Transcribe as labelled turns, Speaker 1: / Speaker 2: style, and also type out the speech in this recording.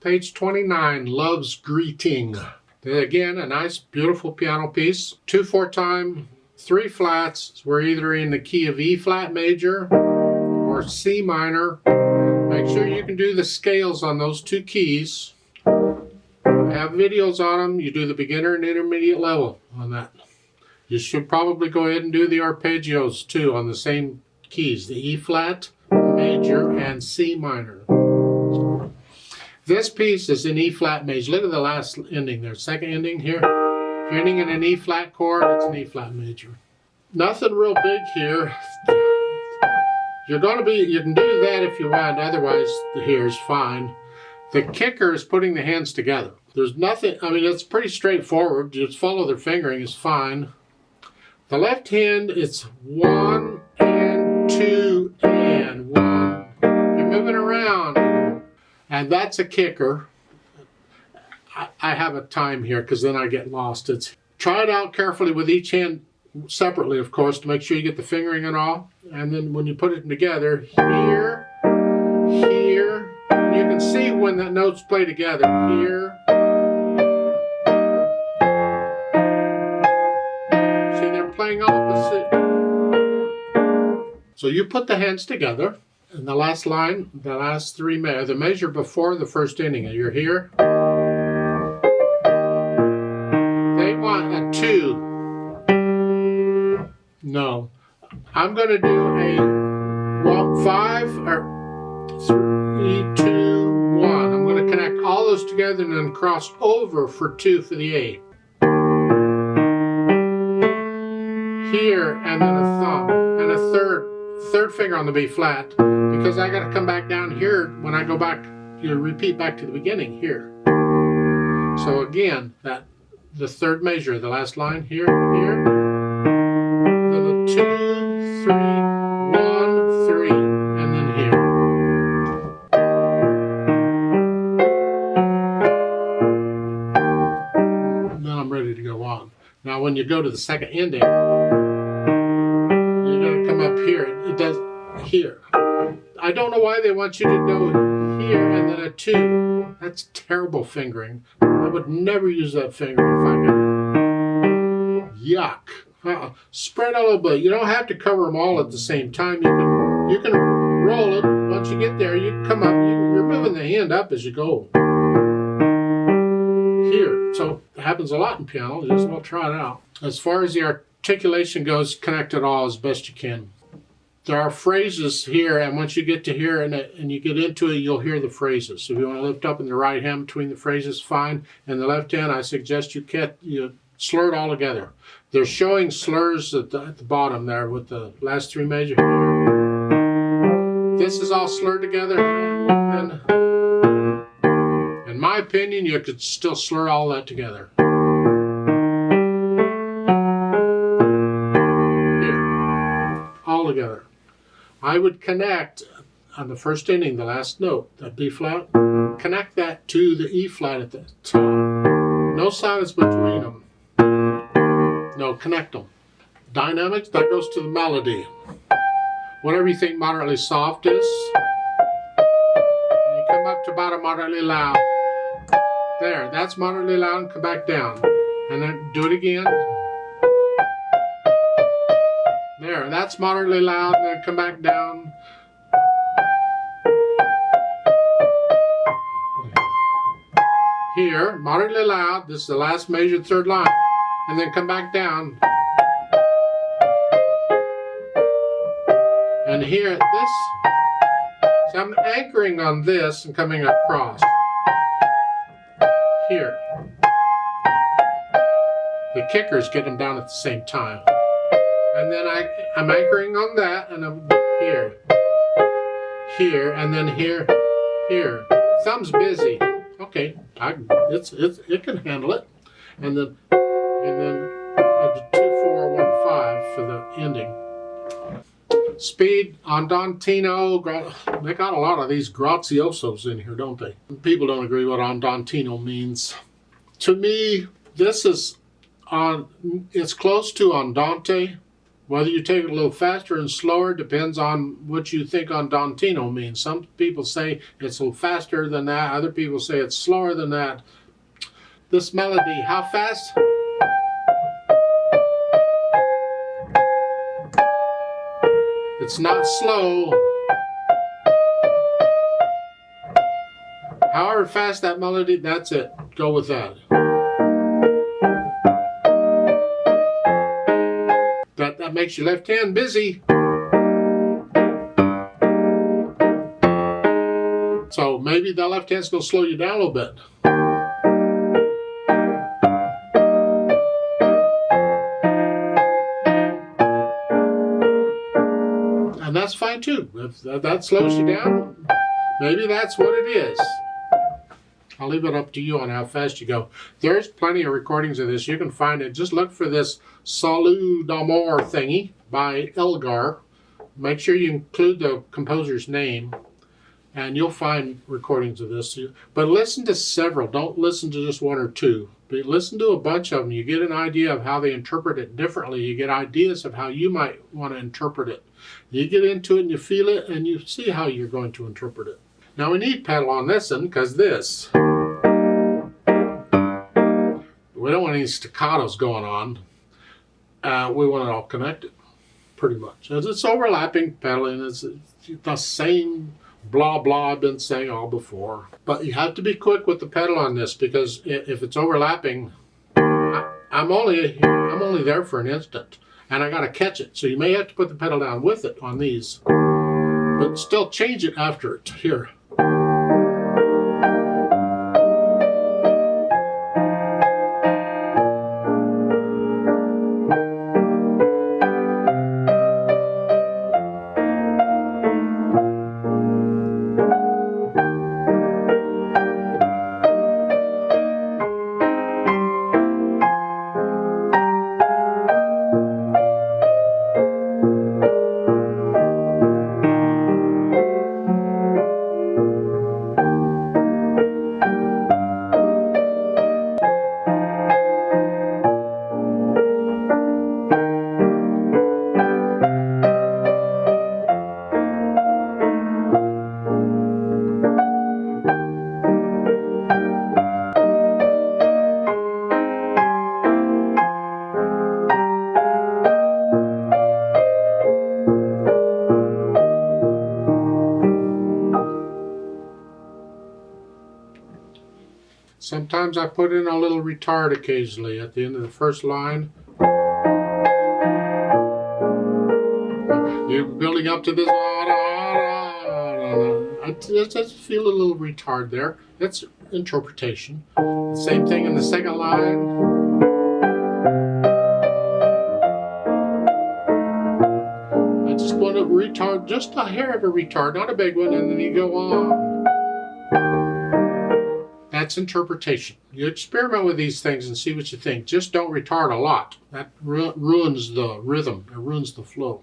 Speaker 1: Page 29, Love's Greeting. Again, a nice, beautiful piano piece. 2/4 time, 3 flats. We're either in the key of E flat major or C minor. Make sure you can do the scales on those 2 keys. I have videos on them. You do the beginner and intermediate level on that. You should probably go ahead and do the arpeggios too on the same keys, the E flat major and C minor. This piece is in E flat major. Look at the last ending there, second ending here. If you're ending in an E flat chord, it's an E flat major. Nothing real big here. You can do that if you want, otherwise here is fine. The kicker is putting the hands together. There's nothing, I mean, it's pretty straightforward. Just follow their fingering is fine. The left hand, it's 1 and 2 and 1. You're moving around. And that's a kicker. I have a time here because then I get lost. Try it out carefully with each hand separately, of course, to make sure you get the fingering and all. And then when you put it together, here, here, you can see when the notes play together. Here. See, they're playing opposite. So you put the hands together. And the last line, the last 3 the measure before the first ending. You're here. They want a 2. No. I'm going to do a 5 or 3, 2, 1. I'm going to connect all those together and then cross over for 2 for the A. Here, and then a thumb, and a third finger on the B flat, because I got to come back down here when I go back, repeat back to the beginning here. So again, the third measure, the last line here, here, then a 2, 3, 1, 3, and then here. And then I'm ready to go on. Now when you go to the second ending, you're going to come up here. It does here. I don't know why they want you to go here and then a 2. That's terrible fingering. I would never use that finger if I could. Yuck. Spread a little bit. You don't have to cover them all at the same time. You can roll it. Once you get there, you come up. You're moving the hand up as you go. Here. So it happens a lot in piano. Just well try it out. As far as the articulation goes, connect it all as best you can. There are phrases here, and once you get to here and you get into it, you'll hear the phrases. So if you want to lift up in the right hand between the phrases, fine. In the left hand, I suggest you slur it all together. They're showing slurs at the bottom there with the last 3 measure. This is all slurred together. And in my opinion, you could still slur all that together. Here, all together. I would connect on the first ending, the last note, that B flat, connect that to the E flat at the top. No silence between them. No, connect them. Dynamics, that goes to the melody. Whatever you think moderately soft is, you come up to about a moderately loud. There, that's moderately loud, and come back down. And then do it again. There, that's moderately loud, and then come back down. Here, moderately loud, this is the last measured 3rd line, and then come back down. And here, this, so I'm anchoring on this and coming across. Here. The kickers get them down at the same time. And then I'm anchoring on that, and I'm here, here, and then here, here. Thumb's busy. Okay, it can handle it. And then I did 2, 4, 1, 5 for the ending. Speed, andantino. They got a lot of these graziosos in here, don't they? People don't agree what andantino means. To me, this is it's close to andante Whether you take it a little faster and slower depends on what you think andantino means. Some people say it's a little faster than that. Other people say it's slower than that. This melody, how fast? It's not slow. However fast that melody, that's it. Go with that. That makes your left hand busy. So maybe the left hand's going to slow you down a little bit. And that's fine too. If that slows you down, maybe that's what it is. I'll leave it up to you on how fast you go. There's plenty of recordings of this. You can find it. Just look for this Salut d'Amour thingy by Elgar. Make sure you include the composer's name, and you'll find recordings of this. But listen to several. Don't listen to just one or two. But listen to a bunch of them. You get an idea of how they interpret it differently. You get ideas of how you might want to interpret it. You get into it and you feel it, and you see how you're going to interpret it. Now we need pedal on this one, because this. We don't want any staccatos going on. We want it all connected, pretty much. As it's overlapping pedaling, it's the same blah blah I've been saying all before. But you have to be quick with the pedal on this, because if it's overlapping, I'm only there for an instant, and I got to catch it. So you may have to put the pedal down with it on these, but still change it after it. Here. Sometimes I put in a little retard occasionally at the end of the first line. You're building up to this. I just feel a little retard there. That's interpretation. Same thing in the second line. I just want to retard, just a hair of a retard, not a big one, and then you go on. That's interpretation. You experiment with these things and see what you think. Just don't retard a lot. That ruins the rhythm. It ruins the flow.